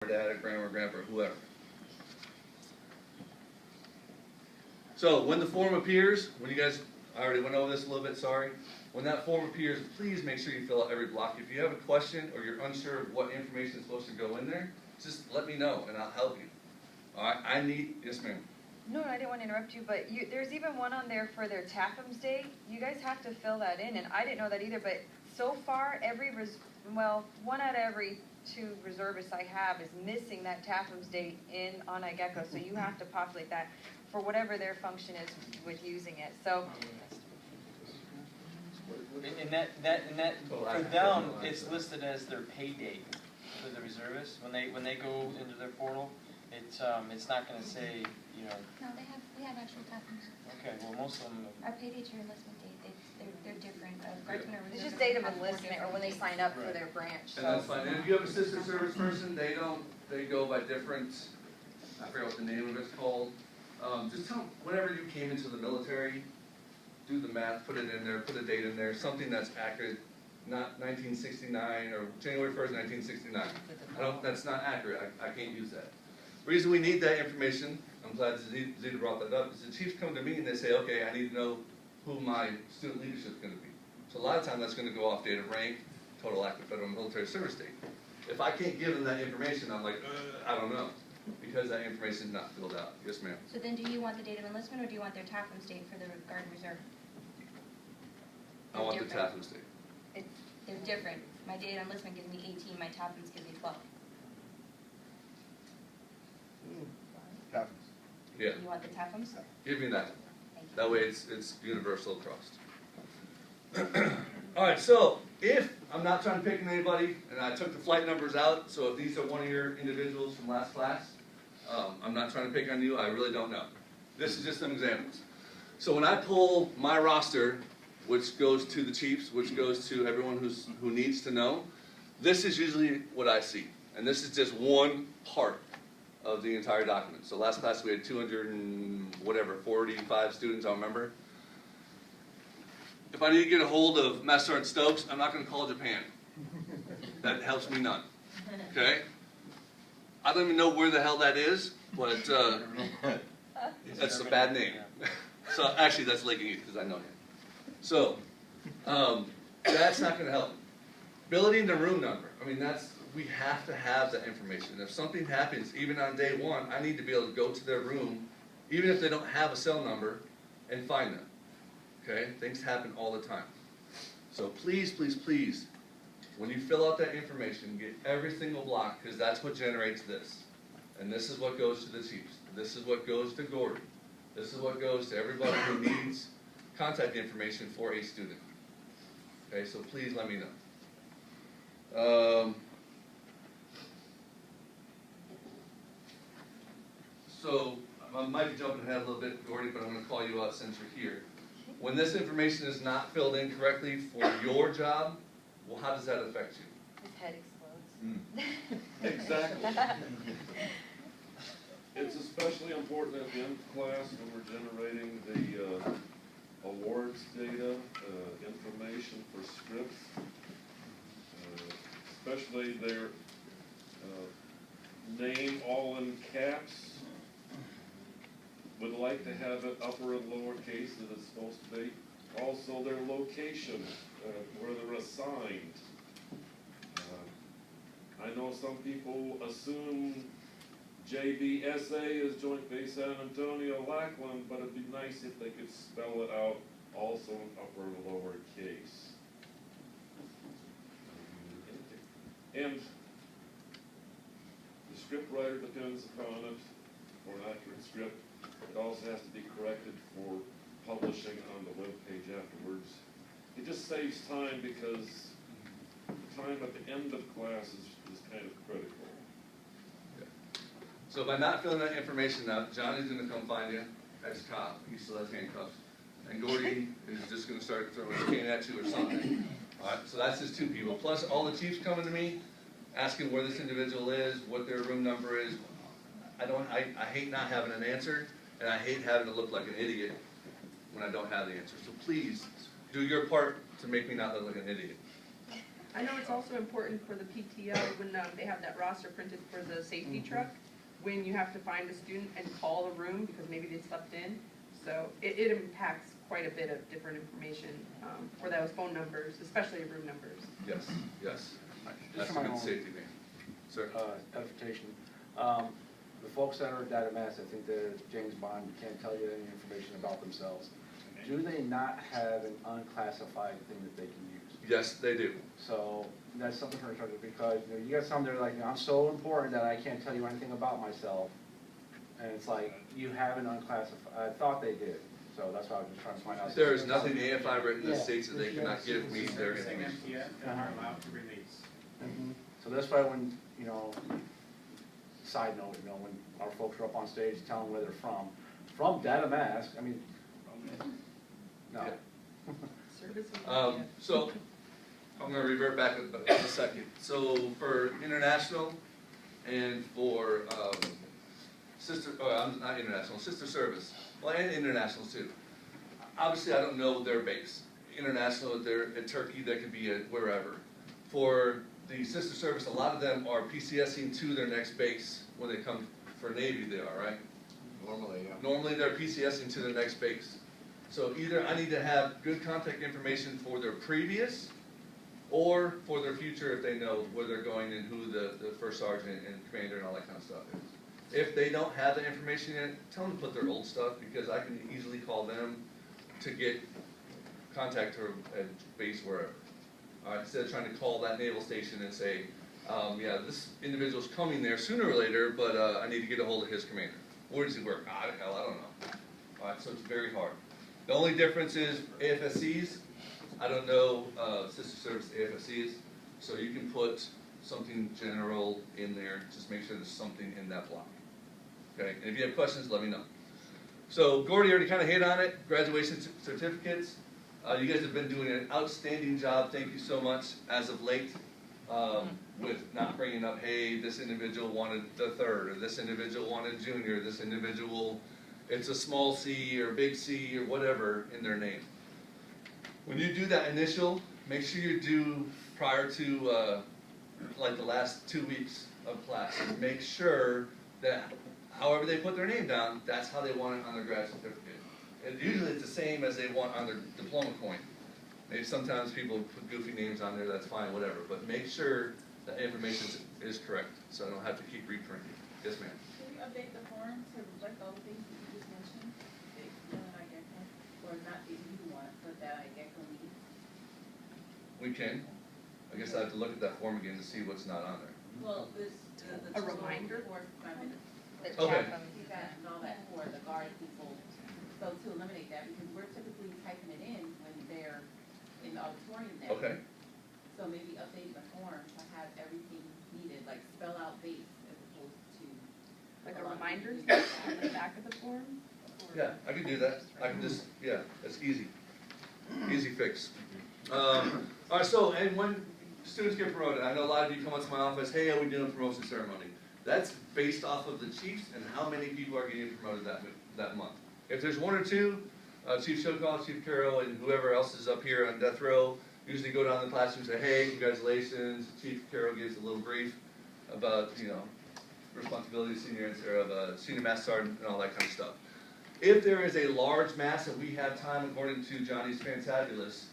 dad, grandma, grandpa, whoever. So when the form appears, when you guys, I already went over this a little bit, sorry. When that form appears, please make sure you fill out every block. If you have a question or you're unsure of what information is supposed to go in there, just let me know and I'll help you. All right, yes ma'am. No, I didn't want to interrupt you, but there's even one on there for their TAFM's date. You guys have to fill that in, and I didn't know that either, but so far, one out of every 2 reservists I have is missing that TAFM's date on IGecko, so you have to populate that for whatever their function is with using it. So. And that for them, it's listed as their pay date for the reservists. When they go into their portal, it's not going to say, you know. No, we have actual TAFMs. Okay, well most of them. Our pay dates or enlistment date, they're different. It's just date of enlistment or when they sign up for their branch. And that's fine. And if you have a sister service person, they go by different, I forget what the name of it's called. Just tell them whenever you came into the military, do the math, put it in there, put a date in there, something that's accurate, not 1969 or January 1st, 1969. That's not accurate. I can't use that. The reason we need that information, I'm glad Zita brought that up, is the chiefs come to me and they say, okay, I need to know who my student leadership is going to be. So a lot of times that's going to go off date of rank, total active federal military service date. If I can't give them that information, I'm like, I don't know, because that information is not filled out. Yes, ma'am. So then do you want the date of enlistment or do you want their TAFM's date for the Guard and Reserve? I want the TAFM's date. They're different. My date of enlistment gives me 18, my TAFM's gives me 12. Happens. Yeah. You want the TAFM's? Give me that. That way it's universal across. All right, so if I'm not trying to pick on anybody, and I took the flight numbers out, so if these are one of your individuals from last class, I'm not trying to pick on you, I really don't know. This is just some examples. So when I pull my roster, which goes to the chiefs, which goes to everyone who needs to know, this is usually what I see. And this is just one part of the entire document. So last class we had 45 students, I remember. If I need to get a hold of Master Sergeant Stokes, I'm not going to call Japan. That helps me none. Okay? I don't even know where the hell that is, but that's a bad name. So actually that's Lake East because I know him. So that's not going to help. Billeting the room number. I mean, we have to have that information. If something happens, even on day 1, I need to be able to go to their room, even if they don't have a cell number, and find them. Okay? Things happen all the time. So please, please, please, when you fill out that information, get every single block, because that's what generates this. And this is what goes to the chiefs. This is what goes to Gordy. This is what goes to everybody who needs contact information for a student. Okay, so please let me know. So I might be jumping ahead a little bit, Gordy, but I'm going to call you out since you're here. When this information is not filled in correctly for your job, well, how does that affect you? His head explodes. Exactly. It's especially important at the end of class when we're generating the awards data, information for scripts, especially their name all in caps. Would like to have it upper and lower case as it's supposed to be. Also their location, where they're assigned. I know some people assume JBSA is Joint Base San Antonio Lackland, but it'd be nice if they could spell it out also in upper and lower case. And the script writer depends upon it for an accurate script. It also has to be corrected for publishing on the web page afterwards. It just saves time because time at the end of class is kind of critical. Okay. So by not filling that information out, Johnny's going to come find you, ex-cop, he still has handcuffs, and Gordy is just going to start throwing a cane at you or something. All right, so that's just 2 people. Plus all the chiefs coming to me, asking where this individual is, what their room number is. I hate not having an answer, and I hate having to look like an idiot when I don't have the answer. So please, do your part to make me not look like an idiot. I know it's also important for the PTO when they have that roster printed for the safety truck, when you have to find a student and call a room because maybe they slept in. So it impacts quite a bit of different information for those phone numbers, especially room numbers. Yes, yes. Just That's for a my good own safety thing. Sir? edification, the folks that are data mass, I think that James Bond can't tell you any information about themselves. Do they not have an unclassified thing that they can use? Yes, they do. So that's something for instructors, because you got some that are like, I'm so important that I can't tell you anything about myself. And it's like, you have an unclassified, I thought they did, so that's why I was just trying to find out. There is nothing AFI written that states that they cannot give me their information. allowed to release. So that's why when, side note, when our folks are up on stage telling where they're from data mask, I mean, no. Yeah. Service with So, I'm gonna revert back a second. So for international and for, not international, sister service, well, and internationals too. Obviously, I don't know their base. International, they're at Turkey, they could be at wherever. For the sister service, a lot of them are PCSing to their next base when they come for Navy, they are, right? Normally, yeah. Normally, they're PCSing to their next base. So either I need to have good contact information for their previous, or for their future if they know where they're going and who the first sergeant and commander and all that kind of stuff is. If they don't have the information yet, tell them to put their old stuff, because I can easily call them to get contact her at base wherever. Instead of trying to call that naval station and say, yeah, this individual's coming there sooner or later, but I need to get a hold of his commander. Where does he work? Hell, I don't know. Alright, so it's very hard. The only difference is AFSCs. I don't know sister service AFSCs, so you can put something general in there. Just make sure there's something in that block. Okay, and if you have questions, let me know. So Gordy already kind of hit on it. Graduation certificates. You guys have been doing an outstanding job. Thank you so much as of late with not bringing up, hey, this individual wanted the third, or this individual wanted junior, this individual, it's a small C or big C or whatever in their name. When you do that initial, make sure you do prior to like the last 2 weeks of class. Make sure that however they put their name down, that's how they want it on their grad certificate. And usually it's the same as they want on their diploma coin. Maybe sometimes people put goofy names on there, that's fine, whatever. But make sure that information is correct, so I don't have to keep reprinting. Yes, ma'am. Can you update the form to reflect all the things that you just mentioned? That IGecko, or not that you want, but that IGecko needs? We can. I guess I have to look at that form again to see what's not on there. Well, this, A reminder? For 5 minutes. The Okay. Chatham. And all that for the guard people. So to eliminate that, because we're typically typing it in when they're in the auditorium there. Okay. So maybe update the form to have everything needed, like spell out base as opposed to. Like a reminder on the back of the form? Yeah, I can do that. I can just, yeah, that's easy. Easy fix. Alright, so, and when students get promoted, I know a lot of you come up to my office, hey, are we doing a promotion ceremony? That's based off of the chiefs and how many people are getting promoted that month. If there's one or two, Chief Shokal, Chief Carroll, and whoever else is up here on death row, usually go down to the classroom and say, hey, congratulations. Chief Carroll gives a little brief about, responsibility of a senior master sergeant and all that kind of stuff. If there is a large mass and we have time according to Johnny's fantabulous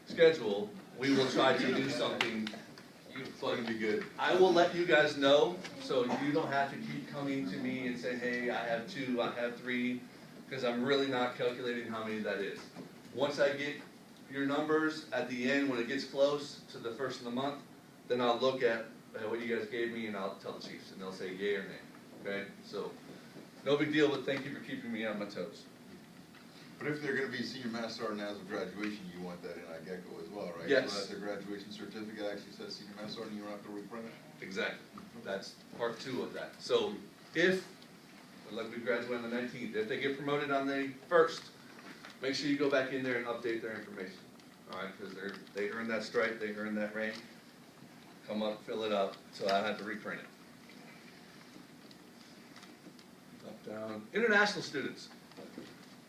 schedule, we will try to do something. It's gonna be good. I will let you guys know, so you don't have to keep coming to me and say, hey, I have 2, I have 3, because I'm really not calculating how many that is. Once I get your numbers at the end, when it gets close to the first of the month, then I'll look at what you guys gave me and I'll tell the chiefs, and they'll say yay or nay, okay? So, no big deal, but thank you for keeping me on my toes. But if they're gonna be senior master sergeant as of graduation, you want that in IGecko as well, right? Yes. So that their graduation certificate actually says senior master sergeant, you don't have to reprint it? Exactly. That's part 2 of that. So, if, like we graduate on the 19th, if they get promoted on the 1st, make sure you go back in there and update their information. Alright, because they earned that stripe, they earned that rank. Come up, fill it up, so I have to reprint it. Up, down. International students.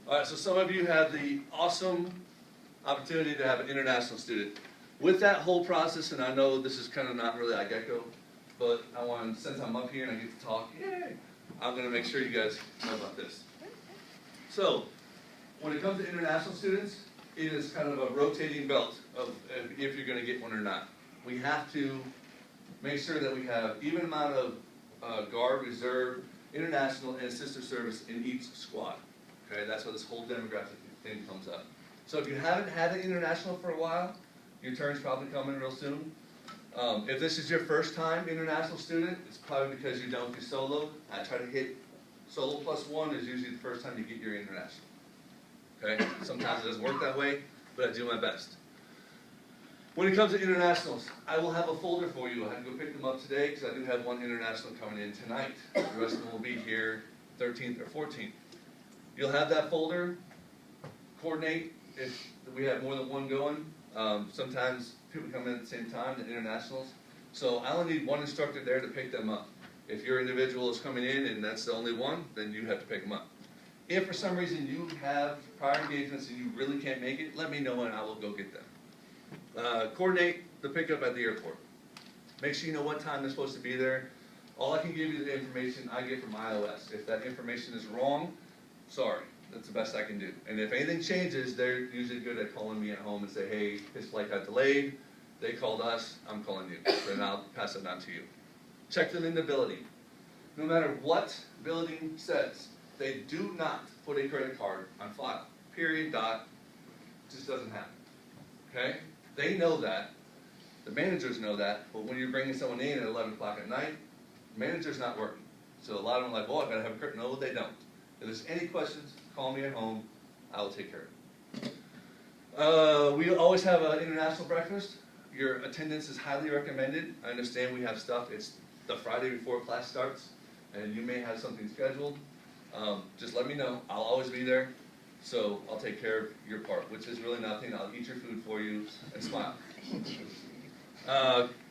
Alright, so some of you have the awesome opportunity to have an international student. with that whole process, and I know this is kind of not really IGecko, but I want, since I'm up here and I get to talk, yay, I'm going to make sure you guys know about this. So, when it comes to international students, it is kind of a rotating belt of if you're going to get one or not. We have to make sure that we have even amount of guard, reserve, international, and sister service in each squad. Okay, that's where this whole demographic thing comes up. So if you haven't had an international for a while, your turn's probably coming real soon. If this is your first time international student, it's probably because you don't do solo. I try to hit solo +1 is usually the first time you get your international. Okay, sometimes it doesn't work that way, but I do my best. When it comes to internationals, I will have a folder for you. I had to go pick them up today because I do have one international coming in tonight. The rest of them will be here 13th or 14th. You'll have that folder. Coordinate if we have more than one going. Sometimes people come in at the same time, the internationals. So I only need one instructor there to pick them up. If your individual is coming in and that's the only one, then you have to pick them up. If for some reason you have prior engagements and you really can't make it, let me know and I will go get them. Coordinate the pickup at the airport. Make sure you know what time they're supposed to be there. All I can give you is the information I get from iOS. If that information is wrong, sorry, that's the best I can do. And if anything changes, they're usually good at calling me at home and say, hey, his flight got delayed. They called us, I'm calling you. Then I'll pass it on to you. Check them into billing. No matter what billing says, they do not put a credit card on file. Period, dot. Just doesn't happen. Okay? They know that. The managers know that. But when you're bringing someone in at 11 o'clock at night, the manager's not working. So a lot of them are like, well, I've got to have a credit. No, they don't. If there's any questions, call me at home. I will take care of it. We always have an international breakfast. Your attendance is highly recommended. I understand we have stuff. It's the Friday before class starts, and you may have something scheduled. Just let me know. I'll always be there. So I'll take care of your part, which is really nothing. I'll eat your food for you and smile.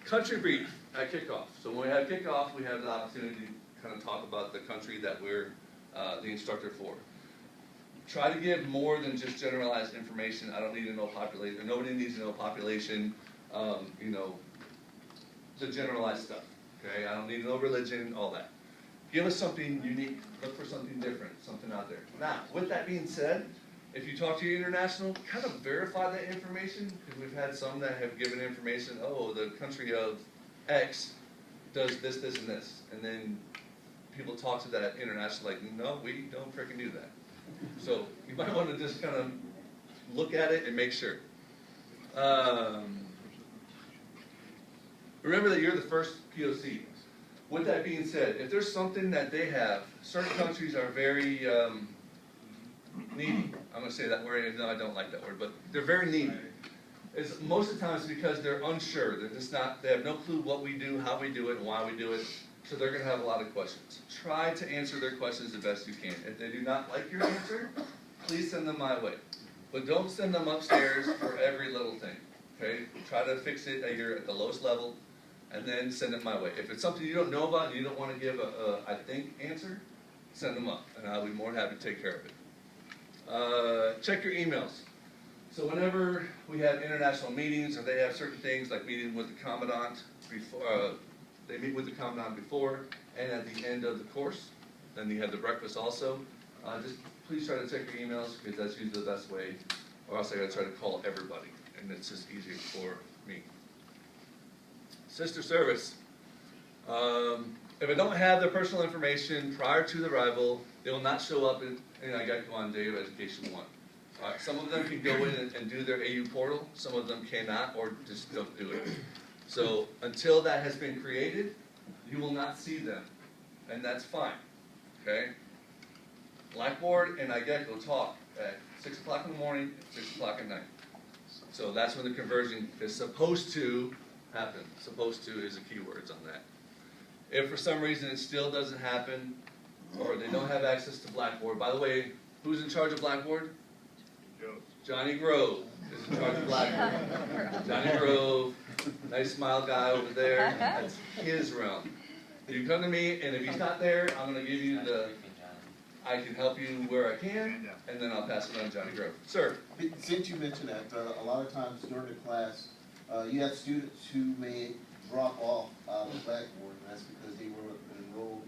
Country brief at kickoff. So when we have kickoff, we have the opportunity to kind of talk about the country that we're the instructor for. Try to give more than just generalized information. I don't need to know population. Nobody needs to know population. You know, the generalized stuff. Okay, I don't need to know religion, all that. Give us something unique. Look for something different, something out there. Now, with that being said, if you talk to your international, kind of verify that information, because we've had some that have given information, oh, the country of X does this, this, and this. And then people talk to that international like, no, we don't freaking do that. So you might want to just kind of look at it and make sure. Remember that you're the first POC. With that being said, if there's something that they have, certain countries are very needy. I'm going to say that word, even though I don't like that word, but they're very needy. It's most of the times because they're unsure. They're just not, they have no clue what we do, how we do it, and why we do it. So they're going to have a lot of questions. Try to answer their questions the best you can. If they do not like your answer, please send them my way. But don't send them upstairs for every little thing. Okay? Try to fix it at the lowest level, and then send it my way. If it's something you don't know about and you don't want to give a I think answer, send them up, and I'll be more than happy to take care of it. Check your emails. So whenever we have international meetings or they have certain things like meeting with the commandant before, they meet with the commandant before and at the end of the course. Then you have the breakfast also. Just please try to check your emails because that's usually the best way, or else I gotta try to call everybody, and it's just easier for me. Sister service. If I don't have their personal information prior to the arrival, they will not show up in IGecko on day of education 1. Some of them can go in and do their AU portal, some of them cannot or just don't do it. So until that has been created, you will not see them, and that's fine, okay? Blackboard and IGecko talk at 6 o'clock in the morning, 6 o'clock at night. So that's when the conversion is supposed to happen. Supposed to is the key words on that. If for some reason it still doesn't happen, or they don't have access to Blackboard, by the way, who's in charge of Blackboard? Johnny Grove is in charge of Blackboard. Johnny Grove, nice smile guy over there, that's his realm. You come to me, and if he's not there, I'm going to give you the, I can help you where I can, and then I'll pass it on to Johnny Grove. Sir? Since you mentioned that, a lot of times during the class, You have students who may drop off the blackboard, and that's because they were enrolled